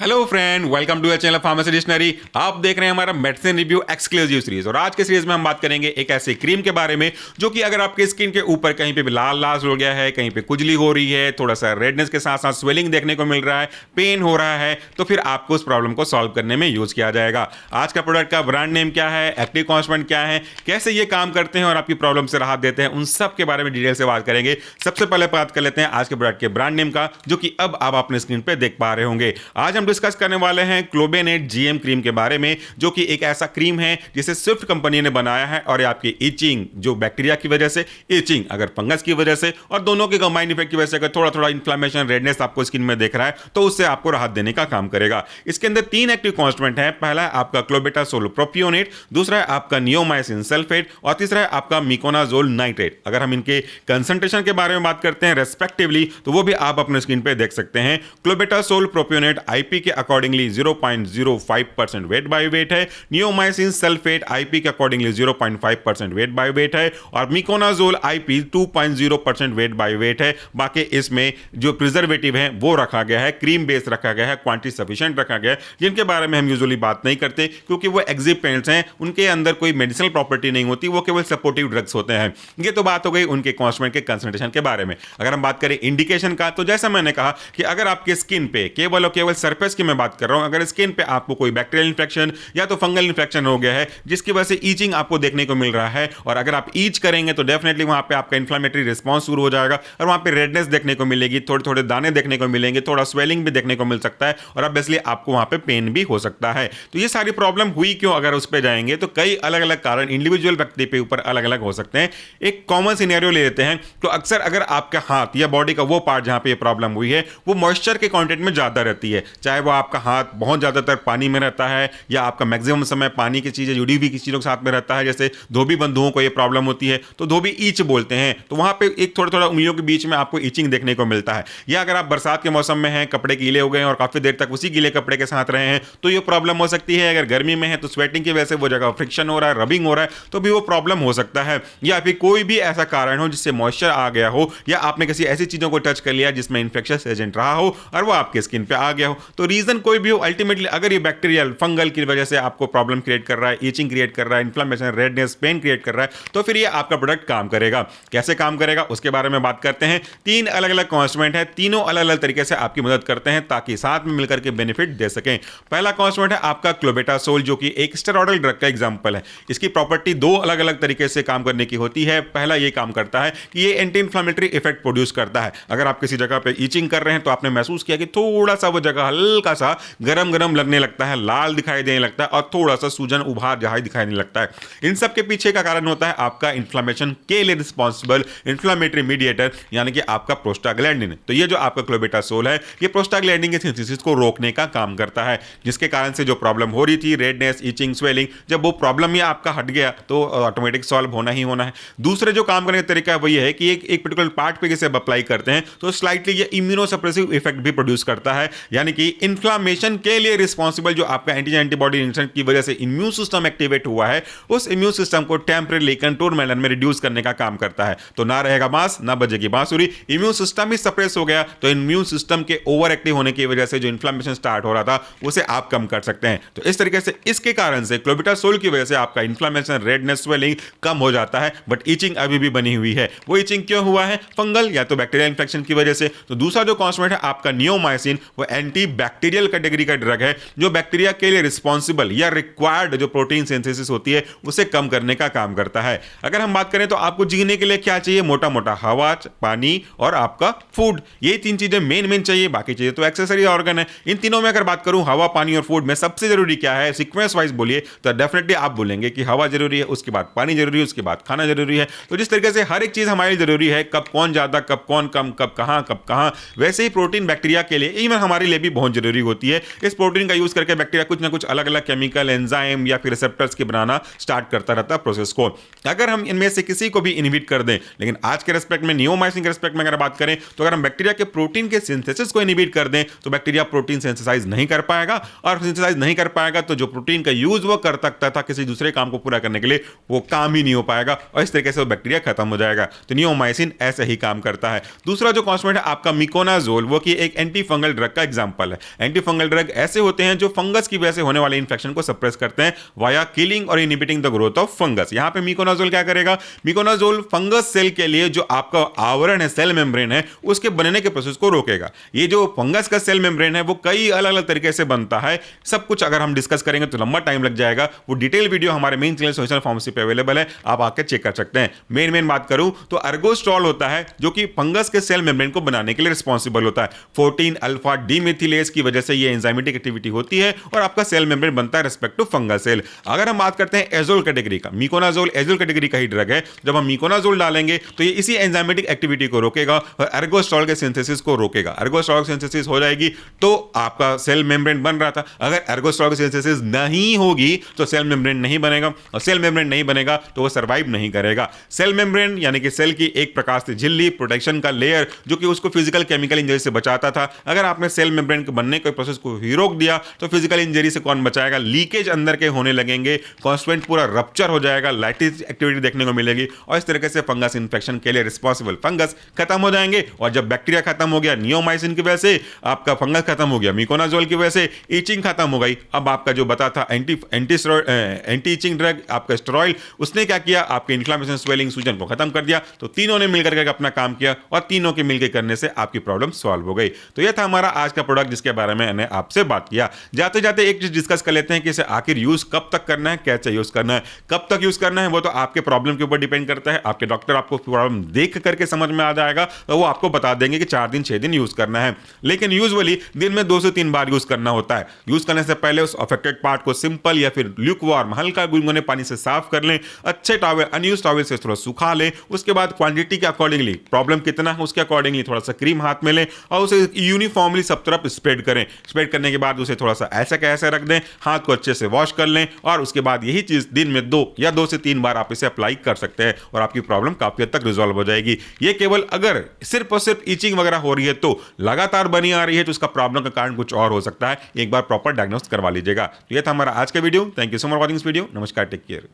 Hello friend, welcome to a channel pharmacy dictionary. आप देख रहे हैं हमारा मेडिसिन रिव्यू एक्सक्लूसिव सीरीज और आज के सीरीज में हम बात करेंगे एक ऐसे क्रीम के बारे में जो कि अगर आपके स्किन के ऊपर कहीं पे भी लाल लाल हो गया है, कहीं पे खुजली हो रही है, थोड़ा सा रेडनेस के साथ साथ स्वेलिंग देखने को मिल रहा है, पेन हो रहा है, तो फिर आपको उस प्रॉब्लम को सॉल्व करने में यूज किया जाएगा। आज का प्रोडक्ट का ब्रांड नेम क्या है, एक्टिव कॉन्स्टेंट क्या है, कैसे ये काम करते हैं और आपकी प्रॉब्लम से राहत देते हैं, उन सब के बारे में डिटेल से बात करेंगे। सबसे पहले बात कर लेते हैं आज के प्रोडक्ट के ब्रांड नेम का, जो कि अब आप अपने स्क्रीन पे देख पा रहे होंगे। आज हम डिस्कस करने वाले हैं क्लोबेनेट जीएम क्रीम के बारे में, जो कि एक ऐसा क्रीम है जिसे स्विफ्ट कंपनी ने बनाया है और ये आपकी इचिंग, जो बैक्टीरिया की वजह से इचिंग, अगर फंगस की वजह से और दोनों के कंबाइंड इफेक्ट की वजह से अगर थोड़ा थोड़ा इन्फ्लेमेशन, रेडनेस आपको स्किन में देख रहा है तो उससे आपको राहत देने का काम करेगा। इसके अंदर 3 एक्टिव कॉन्स्टेंट है। पहला है आपका क्लोबेटासोल प्रोपियोनेट, दूसरा है आपका नियोमाइसिन सल्फेट और तीसरा है आपका मिकोनाजोल नाइट्रेट। अगर हम इनके कंसंट्रेशन के बारे में बात करते हैं रेस्पेक्टिवली, तो वो भी आप अपने स्क्रीन पे देख सकते हैं। क्लोबेटासोल प्रोपियोनेट आईपी के अकॉर्डिंगली 0.05% वेट बाय वेट है, नियोमाइसिन सल्फेट आईपी के अकॉर्डिंगली 0.5% वेट बाय वेट है और miconazole IP 2.0% weight by weight है। बाकी इसमें जो प्रिजर्वेटिव है वो रखा गया है, क्रीम बेस रखा गया है, क्वांटिटी सफिशिएंट रखा गया है, जिनके बारे में हम यूजुअली बात नहीं करते क्योंकि वो एक्सिपेंट्स हैं, उनके अंदर कोई मेडिसिनल प्रॉपर्टी नहीं होती, वो केवल सपोर्टिव ड्रग्स होते हैं। ये तो बात हो गई उनके कॉन्स्टेंट के कंसंट्रेशन के बारे में। अगर हम बात करें इंडिकेशन का, तो जैसा मैंने कहा कि अगर आपके स्किन पे केवल और केवल सरफेस की मैं बात कर रहा हूं, अगर स्किन पे आपको कोई बैक्टीरियल इन्फेक्शन या तो फंगल इन्फेक्शन हो गया है जिसकी वजह से ईचिंग आपको देखने को मिल रहा है, और अगर आप ईच करेंगे तो डेफिनेटली वहां पे आपका इन्फ्लेमेटरी रिस्पांस शुरू हो जाएगा और वहां पे रेडनेस देखने को मिलेगी, थोड़े थोड़े दाने देखने को मिलेंगे, थोड़ा स्वेलिंग भी देखने को मिल सकता है और ऑब्वियसली आपको वहां पे पेन भी हो सकता है। तो ये सारी प्रॉब्लम हुई क्यों, अगर उस पर जाएंगे तो कई अलग अलग कारण इंडिविजुअल व्यक्ति पे ऊपर अलग अलग हो सकते हैं। एक कॉमन सिनेरियो ले लेते हैं, तो अक्सर अगर आपका हाथ या बॉडी का वो पार्ट जहां पे ये प्रॉब्लम हुई है वो मॉइस्चर के कंटेंट में ज्यादा रहती है, चाहे वो आपका हाथ बहुत ज्यादातर पानी में रहता है या आपका मैक्सिमम समय पानी की चीजें जुड़ी हुई किसी चीजों के साथ में रहता है, जैसे धोबी बंधुओं को ये प्रॉब्लम होती है तो धोबी ईच बोलते हैं, तो वहां पे एक थोड़ा थोड़ा उंगलियों के बीच में आपको ईचिंग देखने को मिलता है। या अगर आप बरसात के मौसम में हैं, कपड़े गीले हो गए हैं और काफी देर तक उसी गीले कपड़े के साथ रहे हैं तो ये प्रॉब्लम हो सकती है। अगर गर्मी में है तो स्वेटिंग की वजह से वो जगह फ्रिक्शन हो रहा है, रबिंग हो रहा है, तो भी वो प्रॉब्लम हो सकता है। या फिर कोई भी ऐसा कारण हो जिससे मॉइस्चर आ गया हो या आपने किसी ऐसी चीजों को टच कर लिया जिसमें इंफेक्शियस एजेंट रहा हो और वो आपके स्किन पे आ गया हो, तो रीजन कोई भी हो, अल्टीमेटली अगर ये बैक्टीरियल फंगल की वजह से आपको प्रॉब्लम क्रिएट कर रहा है, ईचिंग क्रिएट कर रहा है, इन्फ्लेमेशन, रेडनेस, पेन क्रिएट कर रहा है, तो फिर ये आपका प्रोडक्ट काम करेगा। कैसे काम करेगा उसके बारे में बात करते हैं। 3 अलग अलग कॉन्स्टेंट है, तीनों अलग अलग तरीके से आपकी मदद करते हैं ताकि साथ में मिलकर के बेनिफिट दे सकें। पहला कॉन्स्टेंट है आपका क्लोबेटासोल, जो कि एक स्टेरॉइडल ड्रग का एग्जांपल है। इसकी प्रॉपर्टी 2 अलग अलग तरीके से काम करने की होती है। पहला ये काम करता है कि ये एंटी इन्फ्लेमेटरी इफेक्ट प्रोड्यूस करता है। अगर आप किसी जगह पे ईचिंग कर रहे हैं तो आपने महसूस किया कि थोड़ा सा वो जगह हल्का सा गरम गरम लगने लगता है, लाल दिखाई देने लगता है और थोड़ा सा सूजन उभार जहां दिखाई नहीं लगता है। इन सब के पीछे का कारण होता है आपका इन्फ्लेमेशन के लिए रिस्पॉन्सिबल इन्फ्लेमेटरी मीडिएटर, यानी कि आपका प्रोस्टाग्लैंडिन। तो ये जो आपका क्लोबेटासोल है ये प्रोस्टाग्लैंडिन के सिंथेसिस को रोकने का काम करता है, जिसके कारण से जो प्रॉब्लम हो रही थी, रेडनेस, ईचिंग, स्वेलिंग, जब वो प्रॉब्लम ही आपका हट गया तो ऑटोमेटिक सॉल्व होना ही होना है। दूसरे जो काम करने का तरीका है वो ये है कि एक पर्टिकुलर पार्ट पे जैसे अप्लाई करते हैं तो स्लाइटली ये इम्यूनोसप्रेसिव इफेक्ट भी प्रोड्यूस करता है, यानी कि इन्फ्लेमेशन के लिए रिस्पॉन्सिबल जो आपका एंटीजन एंटीबॉडी रिएक्शन की वजह से इम्यून सिस्टम एक्टिवेट हुआ है, उस इम्यून सिस्टम को टेम्परेरी कंट्रोल मैनर में रिड्यूस करने का काम करता है। तो ना रहेगा बांस ना बजेगी बांसुरी, इम्यून सिस्टम ही सप्रेस हो गया तो इम्यून सिस्टम के ओवर एक्टिव होने की वजह से जो इन्फ्लेमेशन स्टार्ट हो रहा था उसे आप कम कर सकते हैं। तो इस तरीके से इसके कारण से क्लोबेटासोल की वजह से आपका इन्फ्लेमेशन, रेडनेस, स्वेलिंग कम हो जाता है, बट ईचिंग अभी भी बनी हुई है। वो ईचिंग क्यों हुआ है? फंगल या तो बैक्टीरियल इंफेक्शन की वजह से। तो दूसरा जो कॉन्स्टेंट है आपका नियोमाइसिन, वो एंटी बैक्टीरियल कैटेगरी का ड्रग है जो बैक्टीरिया के लिए रिस्पॉन्सिबल या रिक्वायर्ड जो प्रोटीन सिंथेसिस होती है उसे कम करने का काम करता है। अगर हम बात करें तो आपको जीने के लिए क्या चाहिए? मोटा मोटा हवा, पानी और आपका फूड, ये 3 चीजें मेन चाहिए, बाकी चीजें तो एक्सेसरी ऑर्गन है। इन तीनों में अगर बात करूं हवा, पानी और फूड में सबसे जरूरी क्या है, सीक्वेंस वाइज बोलिए तो डेफिनेटली आप बोलेंगे कि हवा जरूरी है, उसके बाद पानी जरूरी है, उसके बाद खाना जरूरी है। तो जिस तरीके से हर एक चीज हमारे लिए जरूरी है, कब कौन ज्यादा, कब कौन कम, कब कहां, वैसे ही प्रोटीन बैक्टीरिया के लिए, इवन हमारे लिए भी बहुत जरूरी होती है। इस प्रोटीन का यूज करके बैक्टीरिया कुछ ना कुछ अलग अलग केमिकल, एंजाइम या फिर रिसेप्टर्स के बनाना स्टार्ट करता रहता है प्रोसेस को। अगर हम इनमें से किसी को भी इनहिबिट कर दें, लेकिन आज के रेस्पेक्ट में, नियोमाइसिन के रेस्पेक्ट में अगर बात करें तो अगर हम बैक्टीरिया के प्रोटीन के सिंथेसिस को इनहिबिट कर दें तो बैक्टीरिया प्रोटीन सिंथेसाइज नहीं कर पाएगा, और सिंथेसाइज नहीं कर पाएगा तो जो प्रोटीन का यूज वो कर सकता था किसी दूसरे काम को पूरा करने के लिए, वो काम ही नहीं हो पाएगा और इस तरीके से वो बैक्टीरिया खत्म हो जाएगा। तो नियोमाइसिन ऐसे ही काम करता है। दूसरा जो कॉन्स्टेंट है आपका मिकोनाजोल, वो कि एक एंटी फंगल ड्रग का एग्जांपल है। एंटी फंगल ड्रग ऐसे होते हैं जो फंगस की वजह से होने वाले इंफेक्शन को सप्रेस करते हैं वाया किलिंग और inhibiting the growth of fungus. यहां पे मिकोनाजोल क्या करेगा, मिकोनाजोल फंगस सेल के लिए जो आपका आवरण है, सेल मेम्ब्रेन है, उसके बनने के प्रोसेस को रोकेगा। ये जो फंगस का सेल मेम्ब्रेन है वो कई अलग अलग तरीके से बनता है, सब कुछ अगर हम डिस्कस करेंगे तो लंबा टाइम लग जाएगा। वो डिटेल वीडियो हमारे मेन चैनल सोशल फार्मेसी पे अवेलेबल है, आप आकर चेक कर सकते हैं। मेन बात करूं तो अर्गोस्ट्रॉल होता है जो कि फंगस के सेल मेम्ब्रेन को बनाने के लिए रिस्पॉन्सिबल होता है। 14 अल्फा डीमेथिलेज की वजह से ये एंजाइमेटिक एक्टिविटी होती है और आपका सेल मेम्ब्रेन बनता है रिस्पेक्ट टू फंगल सेल। अगर हम बात करते हैं एजोल कैटेगरी का, मिकोनाजोल एजोल कैटेगरी का ही ड्रग है। जब हम मिकोनाजोल डालेंगे तो ये इसी एंजाइमेटिक एक्टिविटी को रोकेगा और अर्गोस्ट्रॉल के सिंथेसिस को रोकेगा। अर्गोस्ट्रॉल सिंथेसिस हो जाएगी तो आपका सेल मेम्ब्रेन बन रहा था। अगर अर्गोस्ट्रॉल की सिंथेसिस नहीं होगी तो सेल मेम्ब्रेन नहीं बनेगा, और सेल मेम्ब्रेन नहीं बनेगा तो वो सर्वाइव नहीं करेगा। सेल मेम्ब्रेन यानी कि सेल की एक प्रकार से झिल्ली, प्रोटेक्शन का लेयर जो कि उसको फिजिकल केमिकल इंजरी से बचाता था। अगर आपने सेल मेम्ब्रेन के बनने के प्रोसेस को ही रोक दिया तो फिजिकल इंजरी से कौन बचाएगा, लीकेज अंदर के होने लगेंगे, कॉन्स्टेंट पूरा रप्चर हो जाएगा, लैटिस एक्टिविटी देखने को मिलेगी और इस तरीके से फंगस इंफेक्शन के लिए रिस्पॉन्सिबल फंगस खत्म हो जाएंगे। और जब बैक्टीरिया खत्म हो गया, नियोमाइसिन की वजह से आपका फंगस खत्म हो गया, मिकोनाजोल की वजह से इचिंग खत्म हो गई। अब आपका जो बता था एंटी इचिंग ड्रग आपका स्टेरॉइड, उसने क्या किया, आपके इन्फ्लेमेशन, स्वेलिंग, सूजन को खत्म कर दिया। तो तीनों ने मिलकर के अपना काम किया और तीनों के मिलकर करने से आपकी प्रॉब्लम सॉल्व हो गई। तो यह था हमारा आज का प्रोडक्ट जिसके बारे में मैंने आपसे बात किया। जाते जाते एक चीज डिस्कस कर लेते हैं कि इसे आखिर यूज कब तक करना है, कैसे यूज करना है। कब तक यूज करना है वो तो आपके प्रॉब्लम के ऊपर डिपेंड करता है। आपके डॉक्टर आपको प्रॉब्लम देख करके समझ में आ जाएगा तो वो आपको बता देंगे कि 4 दिन 6 दिन यूज करना है। लेकिन यूजुअली दिन में 2 से 3 बार यूज करना होता है। यूज करने से पहले उस अफेक्टेड पार्ट को सिंपल या फिर ल्यूकवार्म हल्का गुनगुने पानी से साफ कर लें, अच्छे टॉवल अनयूज्ड टॉवल से थोड़ा सुखा लें। उसके बाद क्वांटिटी के अकॉर्डिंगली, प्रॉब्लम कितना है उसके अकॉर्डिंगली थोड़ा सा क्रीम हाथ में लें और उसे यूनिफॉर्मली सब तरफ स्प्रेड करें। स्प्रेड करने के बाद उसे थोड़ा सा ऐसा कैसे रख दें, हाथ को अच्छे से वॉश कर लें और उसके बाद यही चीज दिन में 2 से 3 बार आप इसे अप्लाई कर सकते हैं और आपकी प्रॉब्लम काफी हद तक रिजॉल्व हो जाएगी। ये केवल अगर सिर्फ और सिर्फ इचिंग वगैरह हो रही है तो लगातार बनी आ रही है तो उसका प्रॉब्लम का कारण कुछ और हो सकता है। एक बार प्रॉपर डायग्नोस करवा लीजिएगा। तो ये था हमारा आज का video. Thank you so much for watching this video. नमस्कार, टेक केयर।